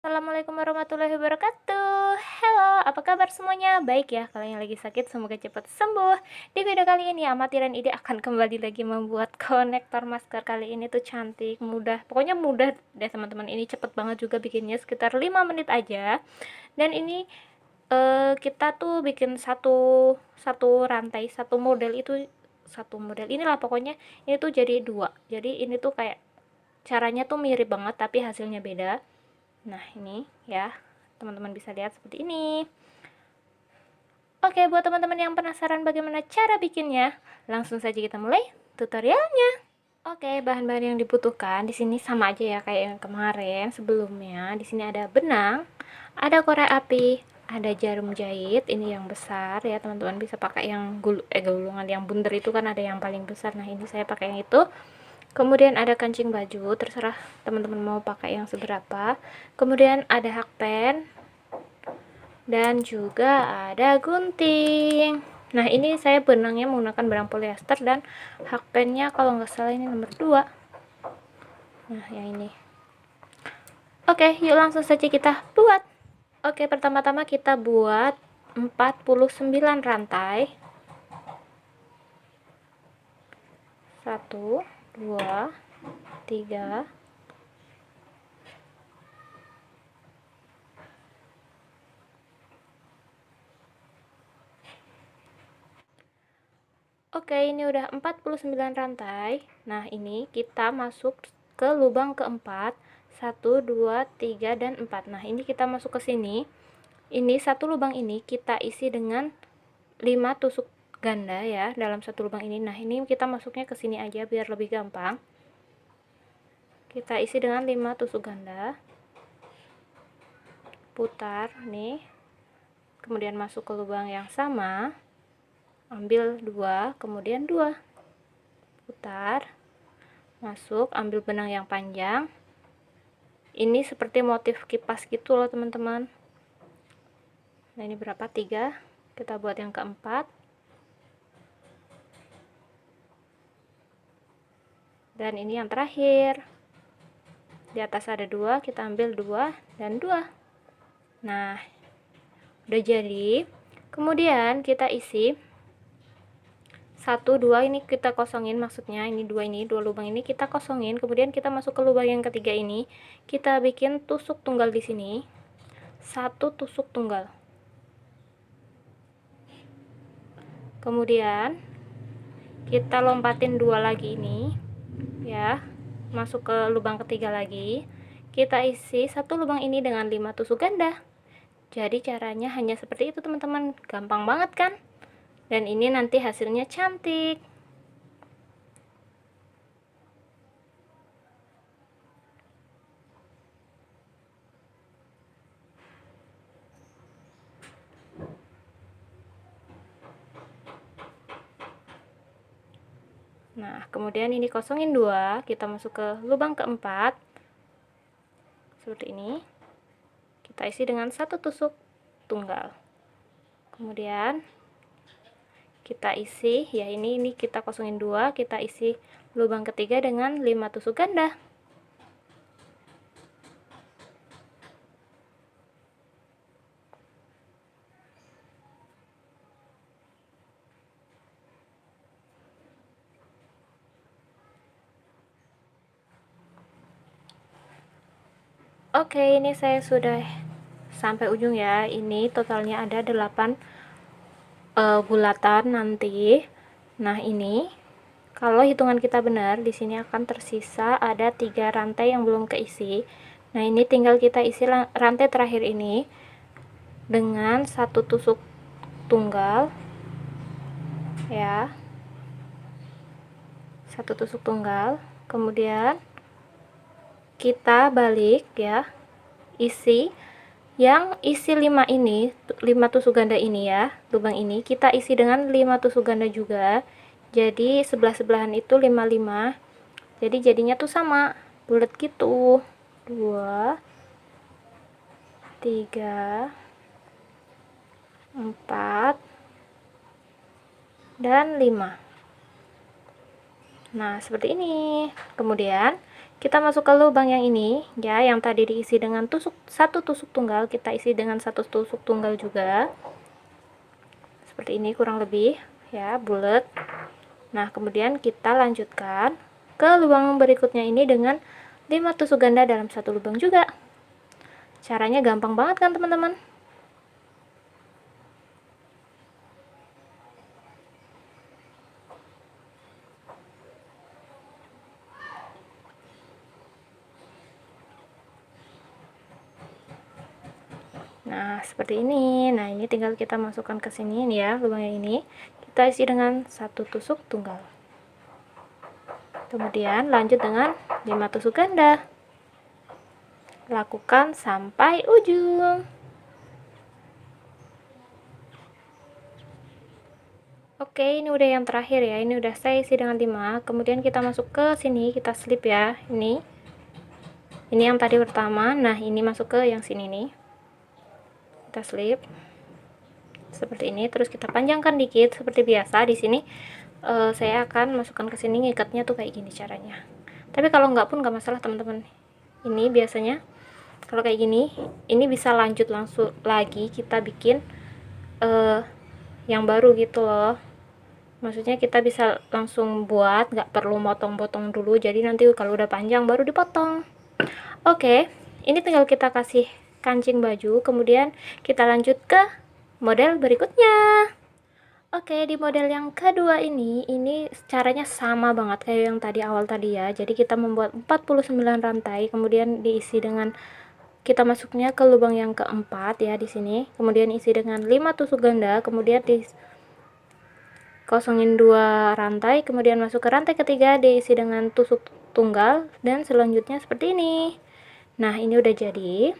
Assalamualaikum warahmatullahi wabarakatuh. Halo, apa kabar semuanya? Baik ya, kalau yang lagi sakit semoga cepat sembuh. Di video kali ini Amati dan Ide akan kembali lagi membuat konektor masker. Kali ini tuh cantik, mudah. Pokoknya mudah deh teman-teman. Ini cepet banget juga bikinnya, sekitar 5 menit aja. Dan ini kita tuh bikin satu satu rantai, satu model itu satu model inilah pokoknya. Ini tuh jadi dua. Jadi ini tuh kayak caranya tuh mirip banget tapi hasilnya beda. Nah, ini ya, teman-teman bisa lihat seperti ini. Oke, buat teman-teman yang penasaran bagaimana cara bikinnya, langsung saja kita mulai tutorialnya. Oke, bahan-bahan yang dibutuhkan di sini sama aja ya kayak yang kemarin sebelumnya. Di sini ada benang, ada korek api, ada jarum jahit, ini yang besar ya, teman-teman bisa pakai yang gulungan yang bundar itu kan ada yang paling besar. Nah, ini saya pakai yang itu. Kemudian ada kancing baju, terserah teman-teman mau pakai yang seberapa. Kemudian ada hakpen dan juga ada gunting. Nah, ini saya benangnya menggunakan benang polyester dan hakpennya kalau nggak salah ini nomor 2. Nah, yang ini. Oke, yuk langsung saja kita buat. Oke, pertama-tama kita buat 49 rantai. 1 2 3 Oke, ini udah 49 rantai. Nah, ini kita masuk ke lubang keempat. 1 2 3 dan 4. Nah, ini kita masuk ke sini. Ini satu lubang ini kita isi dengan 5 tusuk ganda ya dalam satu lubang ini. Nah, ini kita masuknya ke sini aja biar lebih gampang. Kita isi dengan 5 tusuk ganda. Putar nih. Kemudian masuk ke lubang yang sama. Ambil 2, kemudian 2. Putar. Masuk, ambil benang yang panjang. Ini seperti motif kipas gitu loh, teman-teman. Nah, ini berapa? 3. Kita buat yang keempat. Dan ini yang terakhir. Di atas ada 2, kita ambil 2 dan 2. Nah, udah jadi. Kemudian kita isi 1 2 ini kita kosongin, maksudnya ini 2 lubang ini kita kosongin. Kemudian kita masuk ke lubang yang ketiga ini, kita bikin tusuk tunggal di sini. 1 tusuk tunggal. Kemudian kita lompatin 2 lagi ini ya, masuk ke lubang ketiga lagi. Kita isi satu lubang ini dengan 5 tusuk ganda. Jadi caranya hanya seperti itu, teman-teman. Gampang banget kan? Dan ini nanti hasilnya cantik. Nah, kemudian ini kosongin 2, kita masuk ke lubang keempat. Seperti ini. Kita isi dengan 1 tusuk tunggal. Kemudian kita isi ya, ini kita kosongin 2, kita isi lubang ketiga dengan 5 tusuk ganda. Oke, ini saya sudah sampai ujung ya. Ini totalnya ada 8 bulatan nanti. Nah, ini kalau hitungan kita benar, di sini akan tersisa ada 3 rantai yang belum keisi. Nah, ini tinggal kita isi rantai terakhir ini dengan 1 tusuk tunggal ya. 1 tusuk tunggal. Kemudian kita balik ya, isi yang isi 5 ini, 5 tusuk ganda ini ya, lubang ini kita isi dengan 5 tusuk ganda juga. Jadi sebelah-sebelahan itu 5 jadi jadinya tuh sama bulat gitu. 2 3 4 dan 5. Nah, seperti ini. Kemudian kita masuk ke lubang yang ini ya, yang tadi diisi dengan satu tusuk tunggal, kita isi dengan satu tusuk tunggal juga. Seperti ini kurang lebih ya, bulat. Nah, kemudian kita lanjutkan ke lubang berikutnya ini dengan 5 tusuk ganda dalam satu lubang juga. Caranya gampang banget kan teman-teman? Nah, seperti ini. Nah, ini tinggal kita masukkan ke sini nih ya, lubangnya ini. Kita isi dengan satu tusuk tunggal. Kemudian lanjut dengan 5 tusuk ganda. Lakukan sampai ujung. Oke, ini udah yang terakhir ya. Ini udah saya isi dengan 5. Kemudian kita masuk ke sini, kita slip ya. Ini yang tadi pertama. Nah, ini masuk ke yang sini nih. Kita slip seperti ini, terus kita panjangkan dikit seperti biasa. Di sini saya akan masukkan ke sini, ngikatnya tuh kayak gini caranya. Tapi kalau nggak pun nggak masalah teman-teman. Ini biasanya kalau kayak gini, ini bisa lanjut langsung lagi kita bikin yang baru gitu loh. Maksudnya kita bisa langsung buat, nggak perlu motong-potong dulu. Jadi nanti kalau udah panjang baru dipotong. Oke, ini tinggal kita kasih kancing baju, kemudian kita lanjut ke model berikutnya. Oke, di model yang kedua ini caranya sama banget kayak yang tadi awal tadi ya. Jadi kita membuat 49 rantai, kemudian diisi dengan kita masuknya ke lubang yang keempat ya di sini. Kemudian isi dengan 5 tusuk ganda, kemudian kosongin 2 rantai, kemudian masuk ke rantai ketiga, diisi dengan tusuk tunggal, dan selanjutnya seperti ini. Nah, ini udah jadi.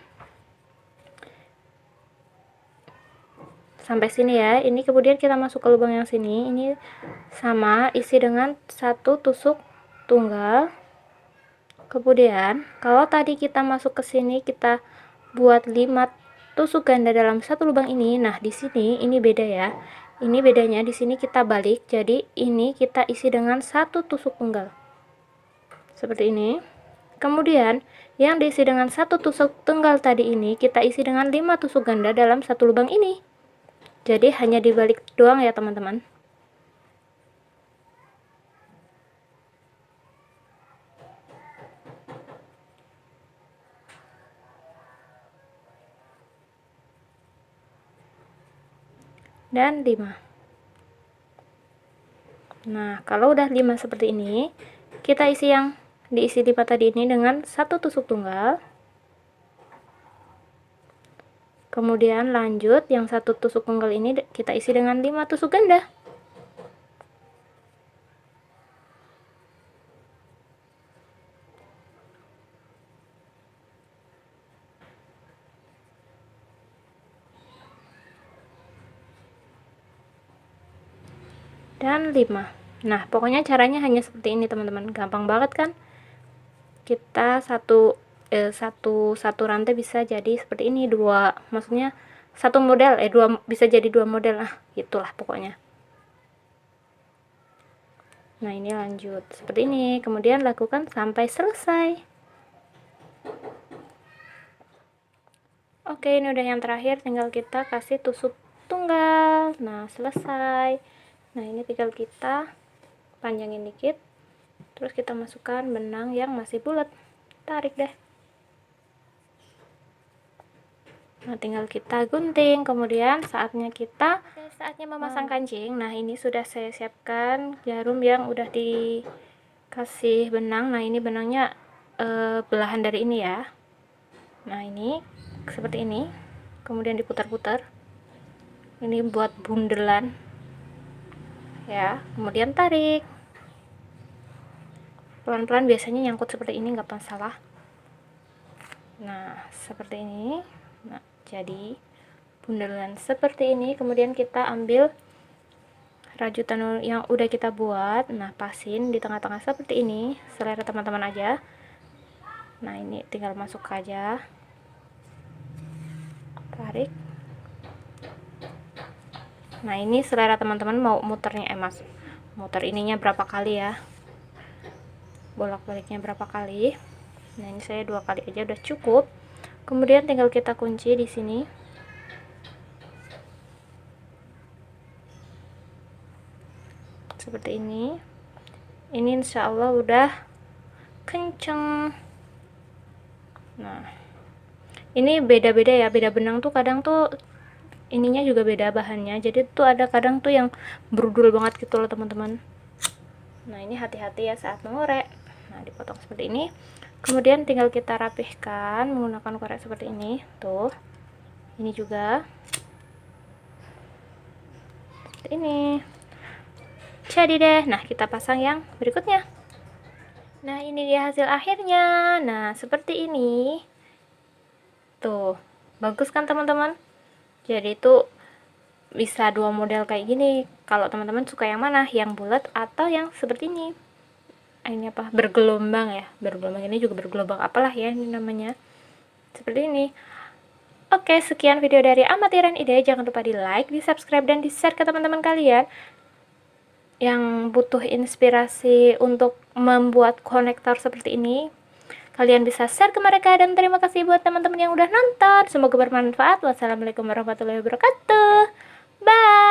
Sampai sini ya. Ini kemudian kita masuk ke lubang yang sini. Ini sama, isi dengan satu tusuk tunggal. Kemudian kalau tadi kita masuk ke sini kita buat 5 tusuk ganda dalam satu lubang ini. Nah, di sini ini beda ya. Ini bedanya, di sini kita balik. Jadi ini kita isi dengan satu tusuk tunggal. Seperti ini. Kemudian yang diisi dengan satu tusuk tunggal tadi ini kita isi dengan 5 tusuk ganda dalam satu lubang ini. Jadi hanya dibalik doang ya teman-teman. Dan 5. Nah, kalau udah 5 seperti ini, kita isi yang diisi 5 tadi ini dengan satu tusuk tunggal. Kemudian lanjut yang satu tusuk tunggal ini kita isi dengan 5 tusuk ganda. Dan 5. Nah, pokoknya caranya hanya seperti ini teman-teman. Gampang banget kan? Kita satu rantai bisa jadi seperti ini, dua, maksudnya satu model dua, bisa jadi 2 model lah, itulah pokoknya. Nah, ini lanjut seperti ini, kemudian lakukan sampai selesai. Oke, ini udah yang terakhir, tinggal kita kasih tusuk tunggal. Nah, selesai. Nah, ini tinggal kita panjangin dikit, terus kita masukkan benang yang masih bulat, tarik deh. Nah, tinggal kita gunting, kemudian saatnya memasang kancing. Nah, ini sudah saya siapkan jarum yang udah dikasih benang. Nah, ini benangnya belahan dari ini ya. Nah, ini seperti ini, kemudian diputar-putar. Ini buat bundelan ya, kemudian tarik pelan-pelan, biasanya nyangkut seperti ini, nggak masalah. Nah, seperti ini. Nah, jadi bundelan seperti ini. Kemudian kita ambil rajutan yang udah kita buat. Nah, pasin di tengah-tengah seperti ini, selera teman-teman aja. Nah, ini tinggal masuk aja, tarik. Nah, ini selera teman-teman mau muternya muter ininya berapa kali ya, bolak-baliknya berapa kali. Nah, ini saya 2 kali aja udah cukup. Kemudian tinggal kita kunci di sini. Seperti ini. Ini insya Allah udah kenceng. Nah, ini beda-beda ya, beda benang tuh kadang tuh ininya juga beda bahannya, jadi tuh ada kadang tuh yang brudul banget gitu loh teman-teman. Nah, ini hati-hati ya saat mengorek. Nah, dipotong seperti ini. Kemudian tinggal kita rapihkan menggunakan korek seperti ini. Tuh. Ini juga. Seperti ini. Jadi deh. Nah, kita pasang yang berikutnya. Nah, ini dia hasil akhirnya. Nah, seperti ini. Tuh. Bagus kan teman-teman? Jadi itu bisa 2 model kayak gini. Kalau teman-teman suka yang mana? Yang bulat atau yang seperti ini? Ini apa? Bergelombang ya. Bergelombang ini juga bergelombang apalah ya ini namanya. Seperti ini. Oke, sekian video dari Amatiran Ide. Jangan lupa di like, di subscribe, dan di share ke teman-teman kalian yang butuh inspirasi untuk membuat konektor seperti ini. Kalian bisa share ke mereka, dan terima kasih buat teman-teman yang udah nonton. Semoga bermanfaat. Wassalamualaikum warahmatullahi wabarakatuh. Bye.